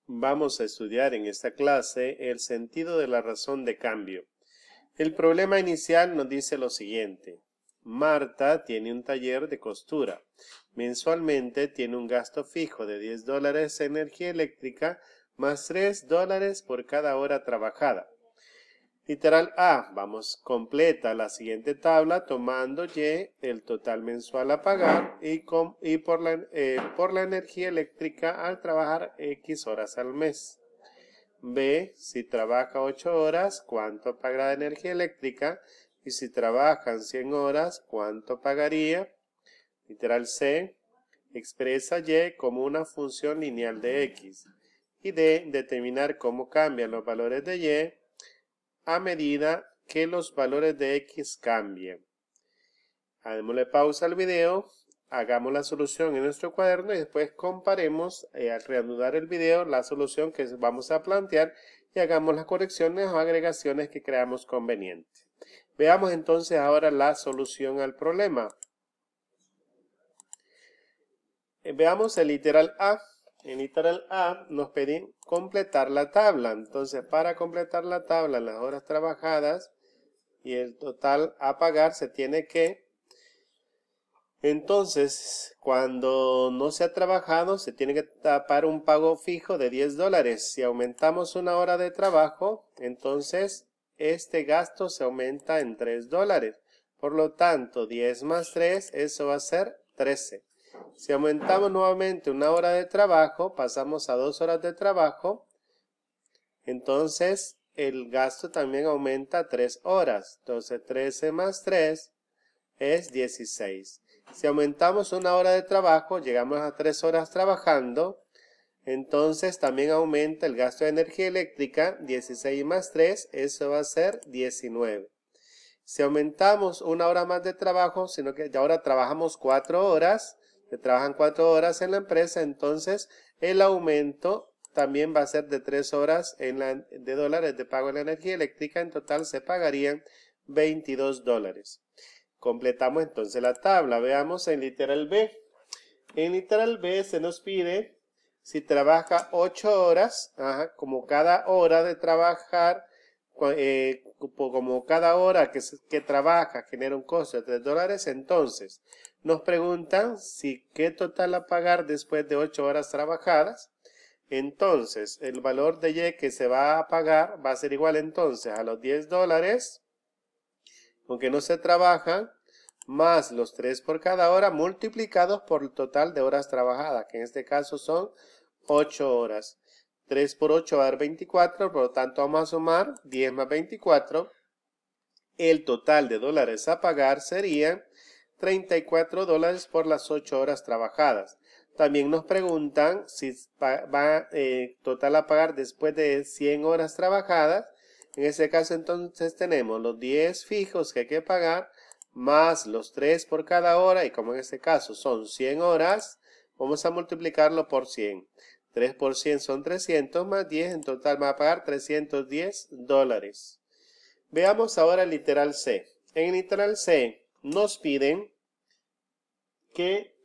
Vamos a estudiar en esta clase el sentido de la razón de cambio. El problema inicial nos dice lo siguiente. Marta tiene un taller de costura. Mensualmente tiene un gasto fijo de $10 en energía eléctrica más $3 por cada hora trabajada. Literal A, vamos, completa la siguiente tabla tomando Y el total mensual a pagar y por la energía eléctrica al trabajar X horas al mes. B, si trabaja 8 horas, ¿cuánto pagará de energía eléctrica? Y si trabajan 100 horas, ¿cuánto pagaría? Literal C, expresa Y como una función lineal de X. Y D, determinar cómo cambian los valores de Y a medida que los valores de X cambien. Démosle pausa al video, hagamos la solución en nuestro cuaderno y después comparemos al reanudar el video la solución que vamos a plantear y hagamos las correcciones o agregaciones que creamos convenientes. Veamos entonces ahora la solución al problema. Veamos el literal A. En literal A nos piden completar la tabla. Entonces, para completar la tabla, las horas trabajadas y el total a pagar se tiene que... Entonces, cuando no se ha trabajado, se tiene que tapar un pago fijo de $10. Si aumentamos una hora de trabajo, entonces este gasto se aumenta en $3. Por lo tanto, 10 más 3, eso va a ser 13. Si aumentamos nuevamente una hora de trabajo, pasamos a 2 horas de trabajo, entonces el gasto también aumenta a 3 horas. Entonces 13 más 3 es 16. Si aumentamos una hora de trabajo, llegamos a 3 horas trabajando, entonces también aumenta el gasto de energía eléctrica, 16 más 3, eso va a ser 19. Si aumentamos una hora más de trabajo, sino que ahora trabajamos 4 horas, se trabajan 4 horas en la empresa, entonces el aumento también va a ser de 3 horas de dólares de pago en la energía eléctrica. En total se pagarían $22. Completamos entonces la tabla. Veamos en literal B. En literal B se nos pide si trabaja 8 horas, como cada hora de trabajar, como cada hora que trabaja genera un costo de $3, entonces nos preguntan si qué total a pagar después de 8 horas trabajadas. Entonces el valor de Y que se va a pagar va a ser igual entonces a los $10, aunque no se trabajan, más los 3 por cada hora multiplicados por el total de horas trabajadas, que en este caso son 8 horas. 3 por 8 va a dar 24, por lo tanto vamos a sumar 10 más 24. El total de dólares a pagar sería $34 por las 8 horas trabajadas. También nos preguntan si va total a pagar después de 100 horas trabajadas. En ese caso entonces tenemos los 10 fijos que hay que pagar más los 3 por cada hora, y como en este caso son 100 horas, vamos a multiplicarlo por 100. 3 por 100 son 300 más 10, en total va a pagar $310. Veamos ahora el literal C. En el literal C nos piden que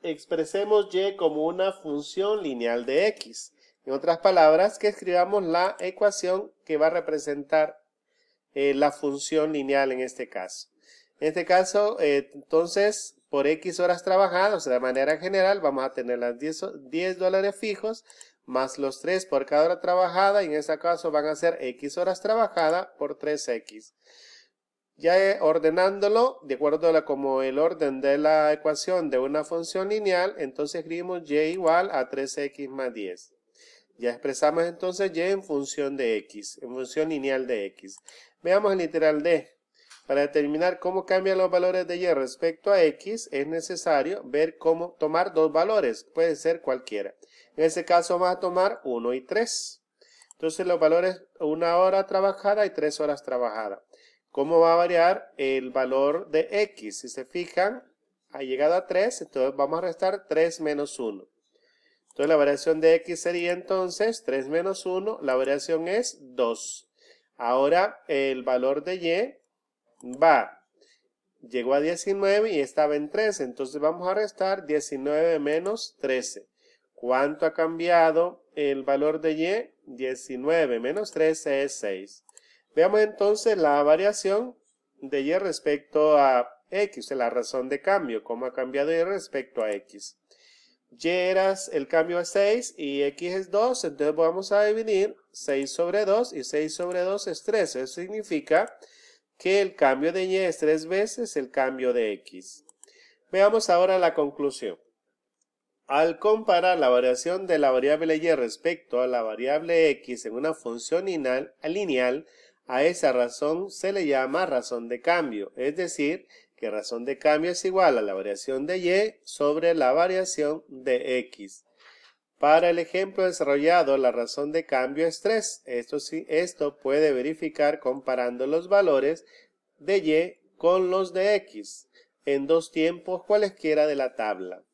expresemos Y como una función lineal de X. En otras palabras, que escribamos la ecuación que va a representar la función lineal en este caso. En este caso, entonces, por X horas trabajadas, o sea, de manera general, vamos a tener las $10 fijos más los 3 por cada hora trabajada, y en este caso van a ser X horas trabajadas por 3X. Ya ordenándolo, de acuerdo a como el orden de la ecuación de una función lineal, entonces escribimos Y igual a 3X más 10. Ya expresamos entonces Y en función de X, en función lineal de X. Veamos el literal D. Para determinar cómo cambian los valores de Y respecto a X, es necesario ver cómo tomar dos valores. Puede ser cualquiera. En este caso vamos a tomar 1 y 3. Entonces los valores, 1 hora trabajada y 3 horas trabajadas. ¿Cómo va a variar el valor de X? Si se fijan, ha llegado a 3, entonces vamos a restar 3 menos 1. Entonces la variación de X sería entonces 3 menos 1, la variación es 2. Ahora el valor de Y llegó a 19 y estaba en 13, entonces vamos a restar 19 menos 13. ¿Cuánto ha cambiado el valor de y? 19 menos 13 es 6. Veamos entonces la variación de y respecto a x, la razón de cambio, cómo ha cambiado y respecto a x. Y el cambio es 6 y x es 2, entonces vamos a dividir 6 sobre 2 y 6 sobre 2 es 3. Eso significa que el cambio de y es 3 veces el cambio de x. Veamos ahora la conclusión. Al comparar la variación de la variable y respecto a la variable x en una función lineal, a esa razón se le llama razón de cambio, es decir, que razón de cambio es igual a la variación de y sobre la variación de x. Para el ejemplo desarrollado, la razón de cambio es 3. Esto puede verificar comparando los valores de y con los de x en dos tiempos cualesquiera de la tabla.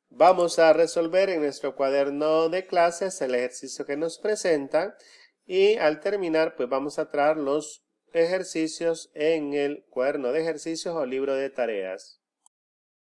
Vamos a resolver en nuestro cuaderno de clases el ejercicio que nos presentan y al terminar pues vamos a traer los ejercicios en el cuaderno de ejercicios o libro de tareas.